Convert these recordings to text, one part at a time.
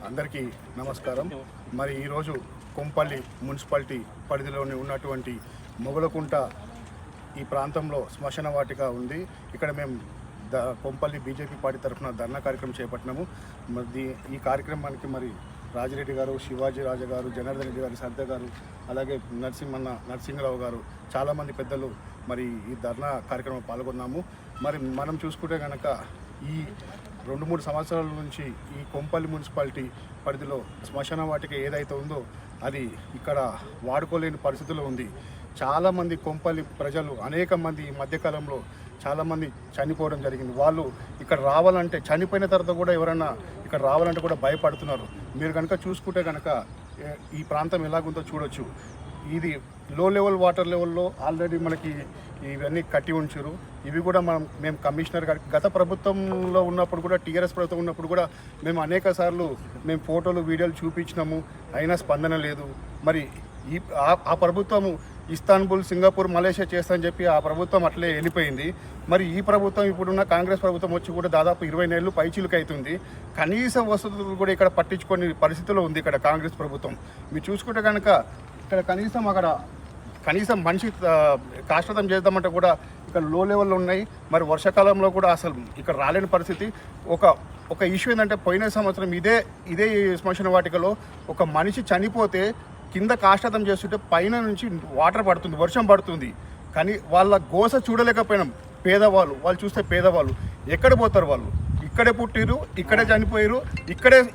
అందరికీ నమస్కారం. మరి ఈరోజు కొంపల్లి మున్సిపాలిటీ పరిధిలోని ఉన్నటువంటి మొగలకుంట ఈ ప్రాంతంలో శ్మశాన వాటిక ఉంది. ఇక్కడ మేము కొంపల్లి బీజేపీ పార్టీ తరఫున ధర్నా కార్యక్రమం చేపట్టినాము. మరి ఈ కార్యక్రమానికి మరి రాజిరెడ్డి గారు, శివాజీ రాజా గారు, జనార్దన్ రెడ్డి గారు, సర్ద గారు, అలాగే నరసింహరావు గారు, చాలామంది పెద్దలు మరి ఈ ధర్నా కార్యక్రమం పాల్గొన్నాము. మరి మనం చూసుకుంటే కనుక ఈ 2-3 సంవత్సరాల నుంచి ఈ కొంపల్లి మున్సిపాలిటీ పరిధిలో శ్మశాన వాటిక ఏదైతే ఉందో అది ఇక్కడ వాడుకోలేని పరిస్థితుల్లో ఉంది. చాలామంది కొంపల్లి ప్రజలు అనేక మంది ఈ మధ్యకాలంలో చాలామంది చనిపోవడం జరిగింది. వాళ్ళు ఇక్కడ రావాలంటే, చనిపోయిన తర్వాత కూడా ఎవరైనా ఇక్కడ రావాలంటే కూడా భయపడుతున్నారు. మీరు కనుక చూసుకుంటే కనుక ఈ ప్రాంతం ఎలాగుందో చూడొచ్చు. ఇది లో లెవెల్ వాటర్ లెవెల్లో ఆల్రెడీ మనకి ఇవన్నీ కట్టి ఉంచారు. ఇవి కూడా మేము కమిషనర్ గారికి గత ప్రభుత్వంలో ఉన్నప్పుడు కూడా, టీఆర్ఎస్ ప్రభుత్వం ఉన్నప్పుడు కూడా మేము అనేక సార్లు మేము ఫోటోలు వీడియోలు చూపించినాము, అయినా స్పందన లేదు. మరి ఆ ప్రభుత్వము ఇస్తాన్బుల్, సింగపూర్, మలేషియా చేస్తానని చెప్పి ఆ ప్రభుత్వం అట్లే వెళ్ళిపోయింది. మరి ఈ ప్రభుత్వం, ఇప్పుడున్న కాంగ్రెస్ ప్రభుత్వం వచ్చి కూడా దాదాపు 20 ఏళ్ళు పైచిలుకు అవుతుంది. కనీస వసతులు కూడా ఇక్కడ పట్టించుకొని పరిస్థితిలో ఉంది ఇక్కడ కాంగ్రెస్ ప్రభుత్వం. మీరు చూసుకుంటే కనుక ఇక్కడ కనీసం మనిషి కాష్టతం చేద్దామంటే కూడా ఇక్కడ లో లెవెల్లో ఉన్నాయి. మరి వర్షాకాలంలో కూడా అసలు ఇక్కడ రాలేని పరిస్థితి. ఒక ఇష్యూ ఏంటంటే, పోయిన సంవత్సరం ఇదే శ్మశాన వాటికలో ఒక మనిషి చనిపోతే కింద కాష్టతం చేస్తుంటే పైన నుంచి వాటర్ పడుతుంది, వర్షం పడుతుంది. కానీ వాళ్ళ గోస చూడలేకపోయినాం. వాళ్ళు చూస్తే పేదవాళ్ళు ఎక్కడ పోతారు? వాళ్ళు ఇక్కడే పుట్టిరు, ఇక్కడే చనిపోయారు,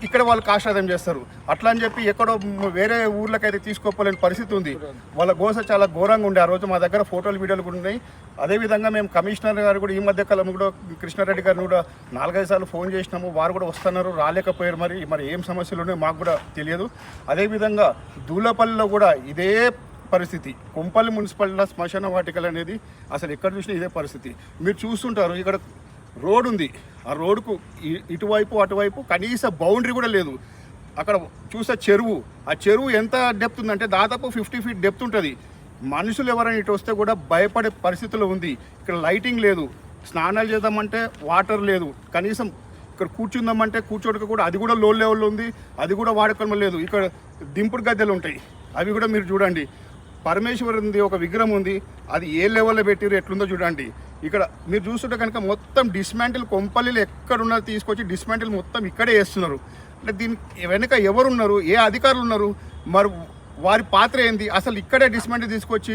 ఇక్కడ వాళ్ళు కాష్టాదం చేస్తారు. అట్లా అని చెప్పి ఎక్కడో వేరే ఊర్లకైతే తీసుకోపోలేని పరిస్థితి ఉంది. వాళ్ళ గోస చాలా ఘోరంగా ఉండే. ఆ రోజు మా దగ్గర ఫోటోలు, వీడియోలు కూడా ఉన్నాయి. అదేవిధంగా మేము కమిషనర్ గారు కూడా ఈ మధ్య కాలం కూడా కృష్ణారెడ్డి గారిని కూడా 4-5 సార్లు ఫోన్ చేసినాము. వారు కూడా వస్తున్నారు, రాలేకపోయారు. మరి ఏం సమస్యలు ఉన్నాయో మాకు కూడా తెలియదు. అదేవిధంగా దూలపల్లిలో కూడా ఇదే పరిస్థితి. కొంపల్లి మున్సిపాలిటీలో శ్మశాన వాటికలు అనేది అసలు ఎక్కడ చూసినా ఇదే పరిస్థితి. మీరు చూస్తుంటారు, ఇక్కడ రోడ్ ఉంది. ఆ రోడ్డుకు ఇటువైపు అటువైపు కనీస బౌండరీ కూడా లేదు. అక్కడ చూస్తే చెరువు, ఆ చెరువు ఎంత డెప్త్ ఉందంటే దాదాపు 50 ఫీట్ డెప్త్ ఉంటుంది. మనుషులు ఎవరైనా ఇటు వస్తే కూడా భయపడే పరిస్థితిలో ఉంది. ఇక్కడ లైటింగ్ లేదు, స్నానాలు చేద్దామంటే వాటర్ లేదు, కనీసం ఇక్కడ కూర్చుందామంటే కూర్చోడానికి కూడా అది కూడా లో లెవెల్లో ఉంది. అది కూడా వాడకం లేదు. ఇక్కడ దింపుడు గద్దెలు ఉంటాయి, అవి కూడా మీరు చూడండి. పరమేశ్వరుంది ఒక విగ్రహం ఉంది, అది ఏ లెవెల్లో పెట్టిరు ఎట్లుందో చూడండి. ఇక్కడ మీరు చూస్తుంటే కనుక మొత్తం డిస్మాంటిల్, కొంపల్లిలో ఎక్కడున్నది తీసుకొచ్చి డిస్మాంటిల్ మొత్తం ఇక్కడే వేస్తున్నారు. అంటే దీనికి వెనుక ఎవరున్నారు, ఏ అధికారులు ఉన్నారు, మరి వారి పాత్ర ఏంది? అసలు ఇక్కడే డిస్మాంటిల్ తీసుకొచ్చి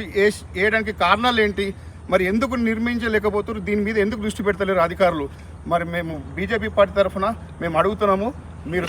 వేయడానికి కారణాలు ఏంటి? మరి ఎందుకు నిర్మించలేకపోతున్నారు? దీని మీద ఎందుకు దృష్టి పెడతలేరు అధికారులు? మరి మేము బీజేపీ పార్టీ తరఫున మేము అడుగుతున్నాము, మీరు